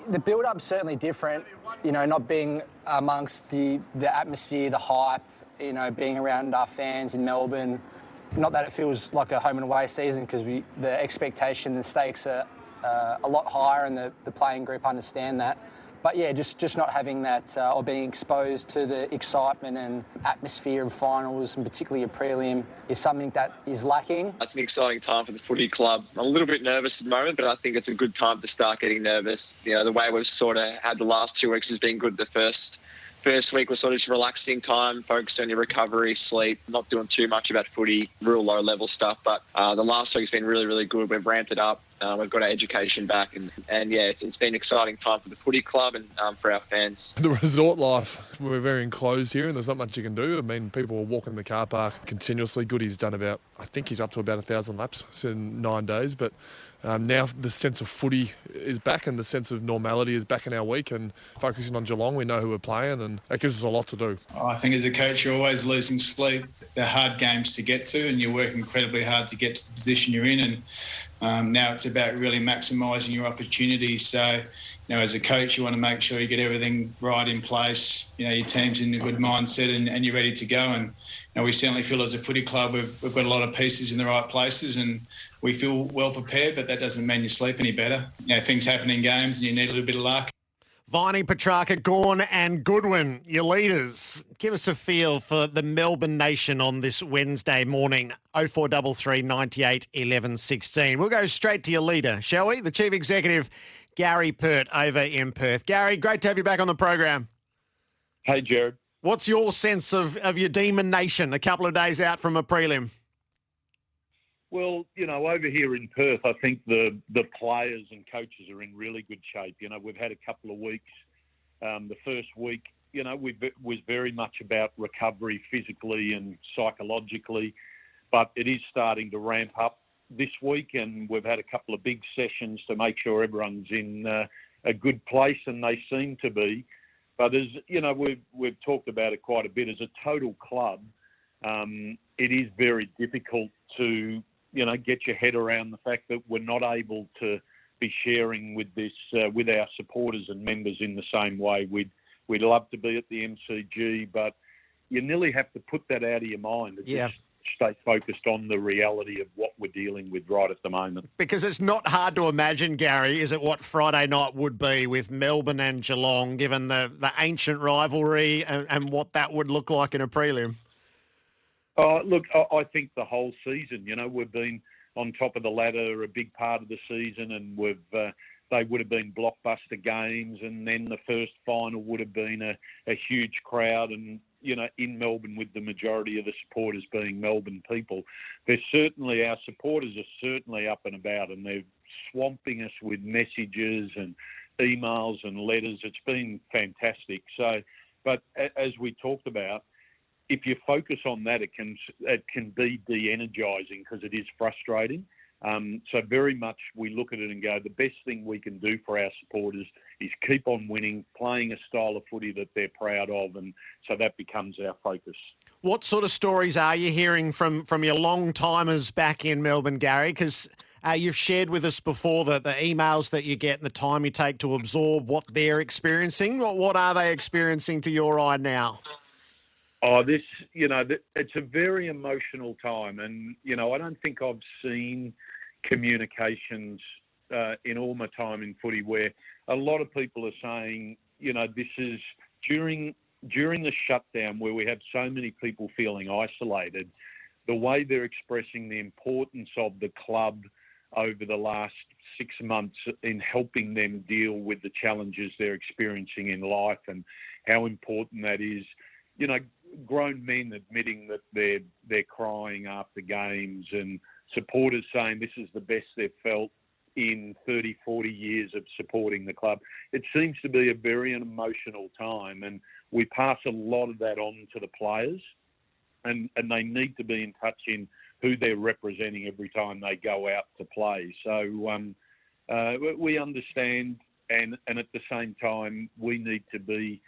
The build-up's certainly different, not being amongst the atmosphere, the hype, being around our fans in Melbourne. Not that it feels like a home and away season, because the expectation, the stakes are a lot higher, and the playing group understand that. But yeah, just not having that or being exposed to the excitement and atmosphere of finals, and particularly a prelim, is something that is lacking. It's an exciting time for the footy club. I'm a little bit nervous at the moment, but I think it's a good time to start getting nervous. The way we've sort of had the last 2 weeks has been good. The first week was sort of just relaxing time, focus on your recovery, sleep, not doing too much about footy, real low-level stuff. But the last week's been really, really good. We've ramped it up. We've got our education back. And yeah, it's been an exciting time for the footy club and for our fans. The resort life, we're very enclosed here and there's not much you can do. I mean, people are walking the car park continuously. Goody's done I think he's up to about 1,000 laps in 9 days. But now the sense of footy is back and the sense of normality is back in our week, and focusing on Geelong, we know who we're playing, and that gives us a lot to do. I think as a coach, you're always losing sleep. They're hard games to get to, and you work incredibly hard to get to the position you're in. And now it's about really maximising your opportunities. So, as a coach, you want to make sure you get everything right in place. Your team's in a good mindset and you're ready to go. And we certainly feel as a footy club we've got a lot of pieces in the right places, and we feel well prepared. But that doesn't mean you sleep any better. Things happen in games, and you need a little bit of luck. Viney, Petrarca, Gawn and Goodwin, your leaders. Give us a feel for the Melbourne nation on this Wednesday morning. 0433 98 11 16. We'll go straight to your leader, shall we? The Chief Executive, Gary Pert, over in Perth. Gary, great to have you back on the program. Hey, Jared. What's your sense of your Demon Nation a couple of days out from a prelim? Well, over here in Perth, I think the players and coaches are in really good shape. We've had a couple of weeks. The first week, was very much about recovery physically and psychologically, but it is starting to ramp up this week, and we've had a couple of big sessions to make sure everyone's in a good place, and they seem to be. But as we've talked about it quite a bit. As a total club, it is very difficult to get your head around the fact that we're not able to be sharing with this with our supporters and members in the same way. We'd love to be at the MCG, but you nearly have to put that out of your mind and just stay focused on the reality of what we're dealing with right at the moment. Because it's not hard to imagine, Gary, is it, what Friday night would be with Melbourne and Geelong, given the ancient rivalry and what that would look like in a prelim? Look, I think the whole season, we've been on top of the ladder a big part of the season, and they would have been blockbuster games, and then the first final would have been a huge crowd, and in Melbourne, with the majority of the supporters being Melbourne people. Our supporters are certainly up and about, and they're swamping us with messages and emails and letters. It's been fantastic. So, but as we talked about, if you focus on that, it can be de-energising, because it is frustrating. So very much we look at it and go, the best thing we can do for our supporters is keep on winning, playing a style of footy that they're proud of, and so that becomes our focus. What sort of stories are you hearing from your long-timers back in Melbourne, Gary? Because you've shared with us before the emails that you get and the time you take to absorb what they're experiencing. What are they experiencing to your eye now? It's a very emotional time, and, I don't think I've seen communications in all my time in footy where a lot of people are saying, this is during the shutdown where we have so many people feeling isolated, the way they're expressing the importance of the club over the last 6 months in helping them deal with the challenges they're experiencing in life, and how important that is. Grown men admitting that they're crying after games, and supporters saying this is the best they've felt in 30, 40 years of supporting the club. It seems to be a very emotional time, and we pass a lot of that on to the players, and they need to be in touch in who they're representing every time they go out to play. So we understand, and at the same time, we need to be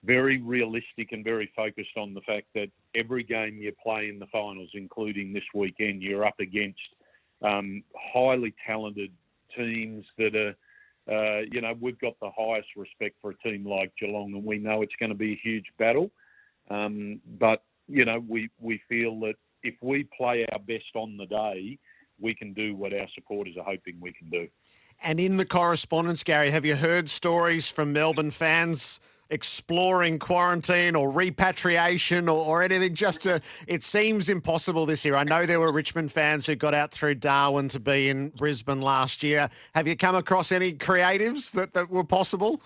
very realistic and very focused on the fact that every game you play in the finals, including this weekend, you're up against highly talented teams that are we've got the highest respect for a team like Geelong, and we know it's going to be a huge battle. But we feel that if we play our best on the day, we can do what our supporters are hoping we can do. And in the correspondence, Gary, have you heard stories from Melbourne fans exploring quarantine or repatriation or anything? It seems impossible this year. I know there were Richmond fans who got out through Darwin to be in Brisbane last year. Have you come across any creatives that were possible?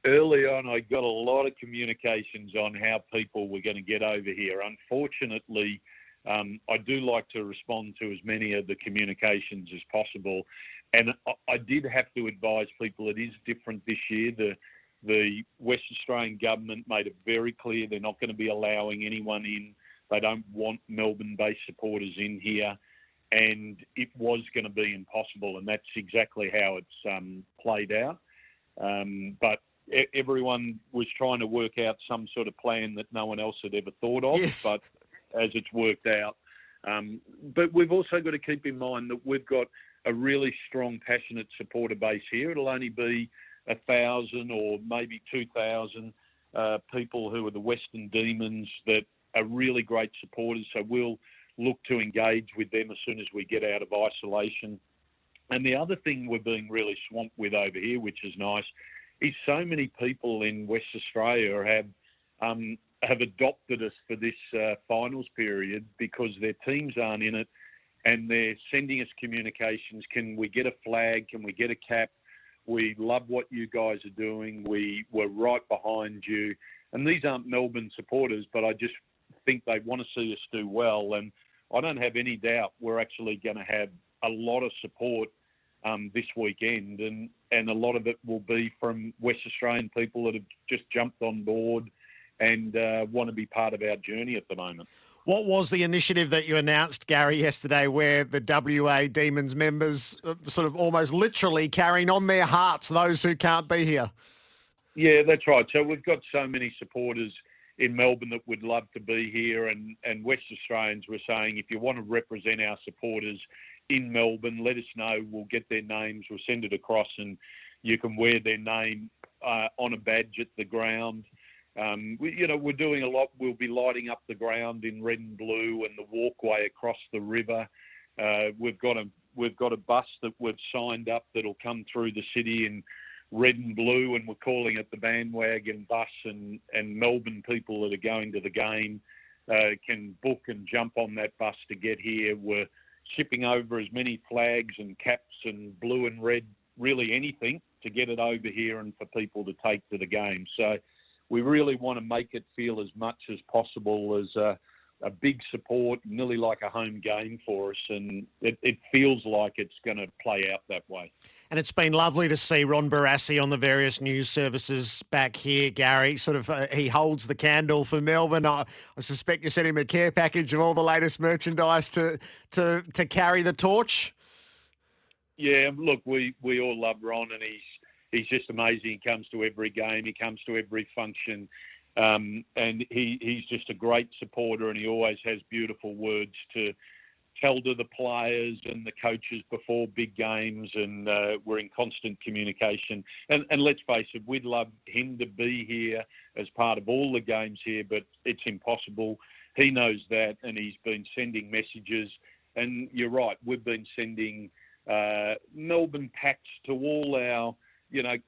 Early on, I got a lot of communications on how people were going to get over here. Unfortunately, I do like to respond to as many of the communications as possible. And I did have to advise people it is different this year. The West Australian government made it very clear they're not going to be allowing anyone in. They don't want Melbourne-based supporters in here. And it was going to be impossible, and that's exactly how it's played out. But everyone was trying to work out some sort of plan that no one else had ever thought of. Yes. But as it's worked out. But we've also got to keep in mind that we've got a really strong, passionate supporter base here. It'll only be 1,000 or maybe 2,000 people who are the Western Demons that are really great supporters. So we'll look to engage with them as soon as we get out of isolation. And the other thing we're being really swamped with over here, which is nice, is so many people in West Australia have adopted us for this finals period because their teams aren't in it, and they're sending us communications. Can we get a flag? Can we get a cap? We love what you guys are doing. We're right behind you. And these aren't Melbourne supporters, but I just think they want to see us do well. And I don't have any doubt we're actually going to have a lot of support this weekend. And a lot of it will be from West Australian people that have just jumped on board and want to be part of our journey at the moment. What was the initiative that you announced, Gary, yesterday where the WA Demons members sort of almost literally carrying on their hearts those who can't be here? Yeah, that's right. So we've got so many supporters in Melbourne that would love to be here, and West Australians were saying, if you want to represent our supporters in Melbourne, let us know. We'll get their names. We'll send it across, and you can wear their name on a badge at the ground. We're doing a lot. We'll be lighting up the ground in red and blue and the walkway across the river. We've got a bus that we've signed up that'll come through the city in red and blue, and we're calling it the bandwagon bus. And Melbourne people that are going to the game can book and jump on that bus to get here. We're shipping over as many flags and caps and blue and red, really anything, to get it over here and for people to take to the game. So we really want to make it feel as much as possible as a big support, nearly like a home game for us, and it feels like it's going to play out that way. And it's been lovely to see Ron Barassi on the various news services back here, Gary. Sort of, he holds the candle for Melbourne. I suspect you sent him a care package of all the latest merchandise to carry the torch. Yeah, look, we all love Ron, and he's just amazing. He comes to every game. He comes to every function. And he's just a great supporter, and he always has beautiful words to tell to the players and the coaches before big games, and we're in constant communication. And let's face it, we'd love him to be here as part of all the games here, but it's impossible. He knows that, and he's been sending messages. And you're right, we've been sending Melbourne packs to all our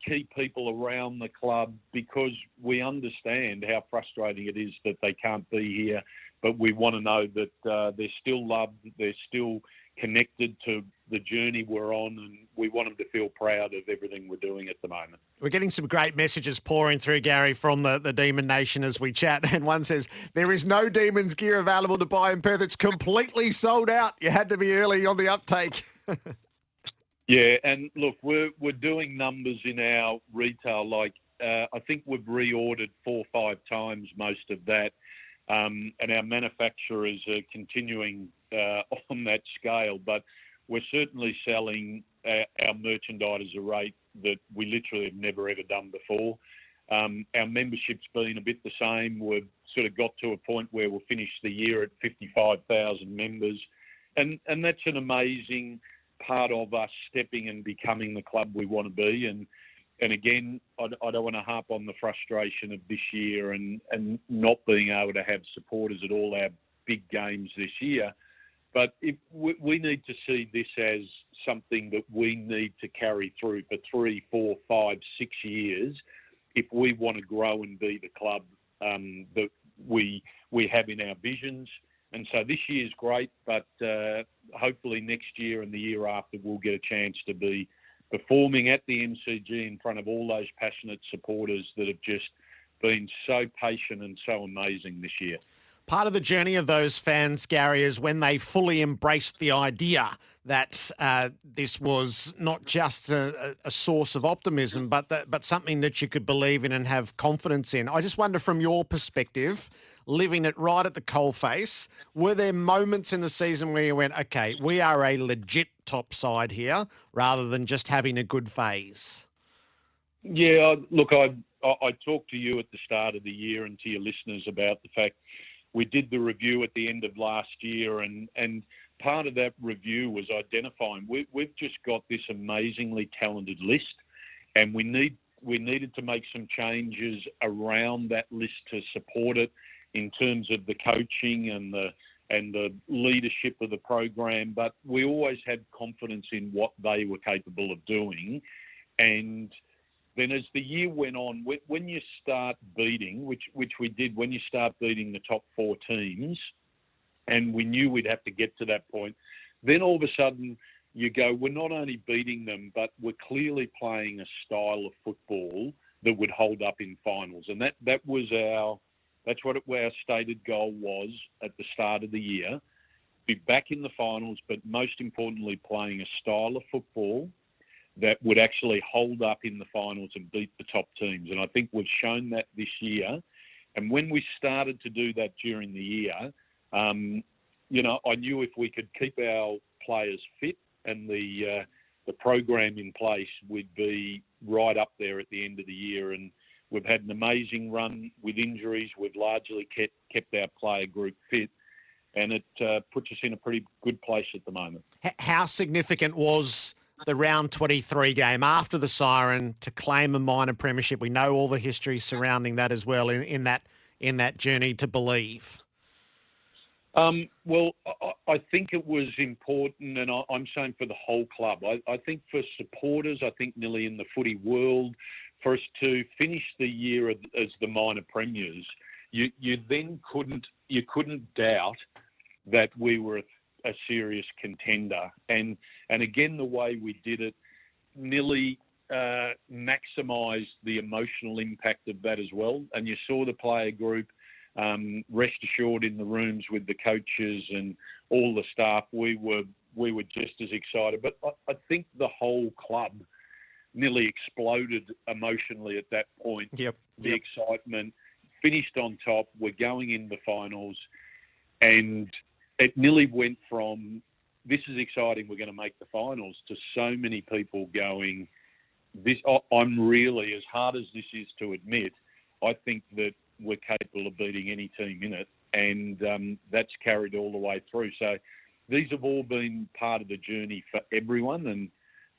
key people around the club, because we understand how frustrating it is that they can't be here, but we want to know that they're still loved, they're still connected to the journey we're on, and we want them to feel proud of everything we're doing at the moment. We're getting some great messages pouring through, Gary, from the Demon Nation as we chat, and one says, there is no Demons gear available to buy in Perth. It's completely sold out. You had to be early on the uptake. Yeah, and look, we're doing numbers in our retail. Like I think we've reordered 4 or 5 times most of that, and our manufacturers are continuing on that scale. But we're certainly selling our merchandise at a rate that we literally have never ever done before. Our membership's been a bit the same. We've sort of got to a point where we'll finish the year at 55,000 members, and that's an amazing part of us stepping and becoming the club we want to be. And again, I don't want to harp on the frustration of this year and not being able to have supporters at all our big games this year. But we need to see this as something that we need to carry through for 3, 4, 5, 6 years if we want to grow and be the club that we have in our visions. And so this year's great, but hopefully next year and the year after we'll get a chance to be performing at the MCG in front of all those passionate supporters that have just been so patient and so amazing this year. Part of the journey of those fans, Gary, is when they fully embraced the idea that this was not just a source of optimism, but something that you could believe in and have confidence in. I just wonder, from your perspective, living it right at the coalface, were there moments in the season where you went, okay, we are a legit top side here, rather than just having a good phase? Yeah, look, I talked to you at the start of the year and to your listeners about the fact we did the review at the end of last year, and part of that review was identifying we've just got this amazingly talented list, and we needed to make some changes around that list to support it in terms of the coaching and the leadership of the program. But we always had confidence in what they were capable of doing. And then as the year went on, when you start beating, which we did, when you start beating the top 4 teams, and we knew we'd have to get to that point, then all of a sudden you go, we're not only beating them, but we're clearly playing a style of football that would hold up in finals. And that's what our stated goal was at the start of the year, be back in the finals, but most importantly, playing a style of football that would actually hold up in the finals and beat the top teams. And I think we've shown that this year. And when we started to do that during the year, I knew if we could keep our players fit and the program in place, we'd be right up there at the end of the year. And we've had an amazing run with injuries. We've largely kept our player group fit, and it puts us in a pretty good place at the moment. How significant was the round 23 game after the siren to claim a minor premiership? We know all the history surrounding that as well in that journey to believe. Well, I think it was important, and I'm saying for the whole club. I think for supporters, I think nearly in the footy world, for us to finish the year as the minor premiers, you then couldn't doubt that we were a serious contender. And again, the way we did it nearly maximised the emotional impact of that as well. And you saw the player group, rest assured, in the rooms with the coaches and all the staff, we were just as excited. But I think the whole club nearly exploded emotionally at that point. Yep. The excitement, finished on top, we're going in the finals, and it nearly went from, this is exciting, we're going to make the finals, to so many people going, I'm really, as hard as this is to admit, I think that we're capable of beating any team in it, and that's carried all the way through. So these have all been part of the journey for everyone, and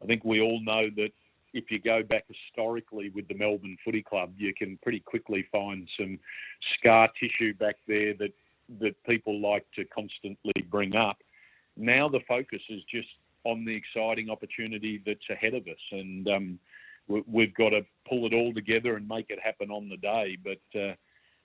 I think we all know that if you go back historically with the Melbourne Footy Club, you can pretty quickly find some scar tissue back there that people like to constantly bring up. Now the focus is just on the exciting opportunity that's ahead of us, and we've got to pull it all together and make it happen on the day. But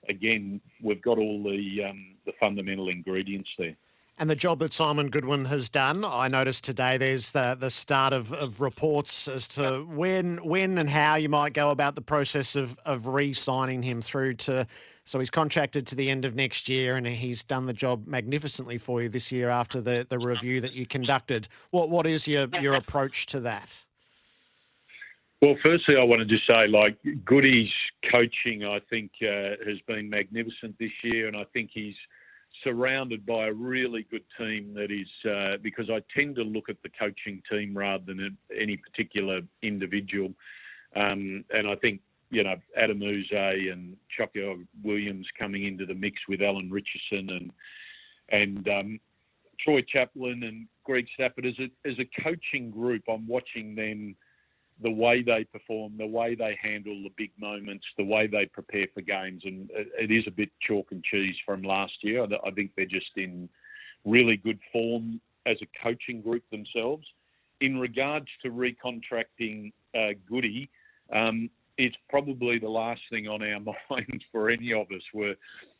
again, we've got all the fundamental ingredients there. And the job that Simon Goodwin has done, I noticed today there's the start of reports as to when and how you might go about the process of re-signing him through to, so he's contracted to the end of next year, and he's done the job magnificently for you this year after the review that you conducted. What is your approach to that? Well, firstly, I want to just say, Goody's coaching, I think, has been magnificent this year, and I think he's surrounded by a really good team that is, because I tend to look at the coaching team rather than any particular individual. And I think, Adam Uze and Choco Williams coming into the mix with Alan Richardson and Troy Chaplin and Greg Stafford, as a coaching group, I'm watching them, the way they perform, the way they handle the big moments, the way they prepare for games. And it is a bit chalk and cheese from last year. I think they're just in really good form as a coaching group themselves. In regards to recontracting Goody, it's probably the last thing on our minds for any of us.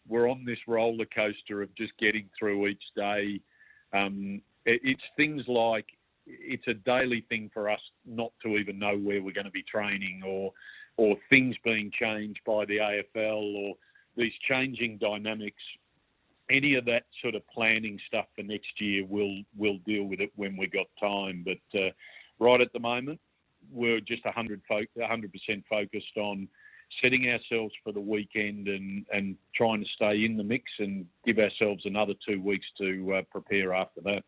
We're on this roller coaster of just getting through each day. It's things like, it's a daily thing for us not to even know where we're going to be training, or things being changed by the AFL, or these changing dynamics. Any of that sort of planning stuff for next year, we'll deal with it when we got time. But right at the moment, we're just 100% focused on setting ourselves for the weekend and trying to stay in the mix and give ourselves another 2 weeks to prepare after that.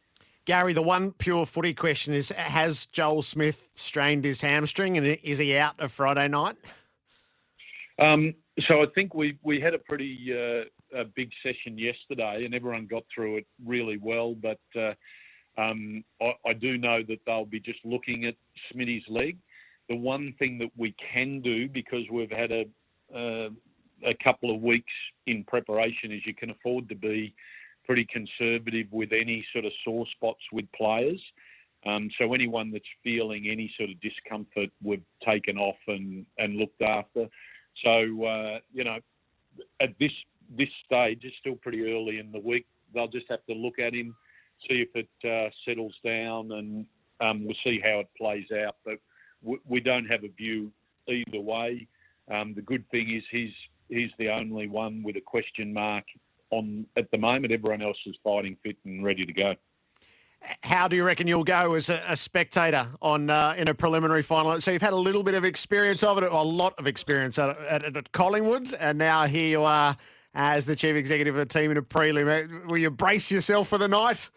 Gary, the one pure footy question is, has Joel Smith strained his hamstring, and is he out of Friday night? So I think we had a pretty big session yesterday, and everyone got through it really well. But I do know that they'll be just looking at Smitty's leg. The one thing that we can do, because we've had a couple of weeks in preparation, is you can afford to be pretty conservative with any sort of sore spots with players. So anyone that's feeling any sort of discomfort, we've taken off and looked after. So, at this stage, it's still pretty early in the week. They'll just have to look at him, see if it settles down, and we'll see how it plays out. But we don't have a view either way. The good thing is he's the only one with a question mark on at the moment. Everyone else is fighting fit and ready to go. How do you reckon you'll go as a spectator on in a preliminary final? So you've had a little bit of experience of it, a lot of experience at Collingwood, and now here you are as the chief executive of a team in a prelim. Will you brace yourself for the night?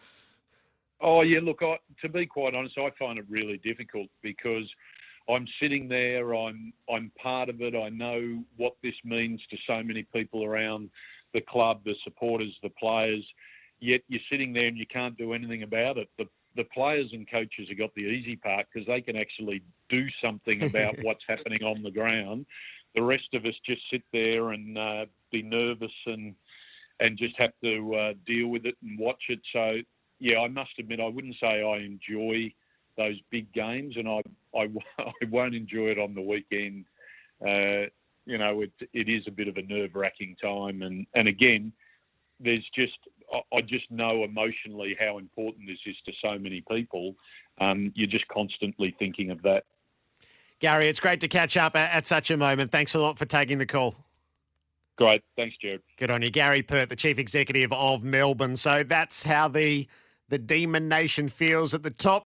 Oh, yeah, look, to be quite honest, I find it really difficult because I'm sitting there, I'm part of it, I know what this means to so many people around the club, the supporters, the players, yet you're sitting there and you can't do anything about it. The players and coaches have got the easy part because they can actually do something about what's happening on the ground. The rest of us just sit there and be nervous and just have to deal with it and watch it. So, yeah, I must admit, I wouldn't say I enjoy those big games, and I won't enjoy it on the weekend. It is a bit of a nerve-wracking time. And again, I just know emotionally how important this is to so many people. You're just constantly thinking of that. Gary, it's great to catch up at such a moment. Thanks a lot for taking the call. Great. Thanks, Jared. Good on you. Gary Pert, the chief executive of Melbourne. So that's how the Demon Nation feels at the top.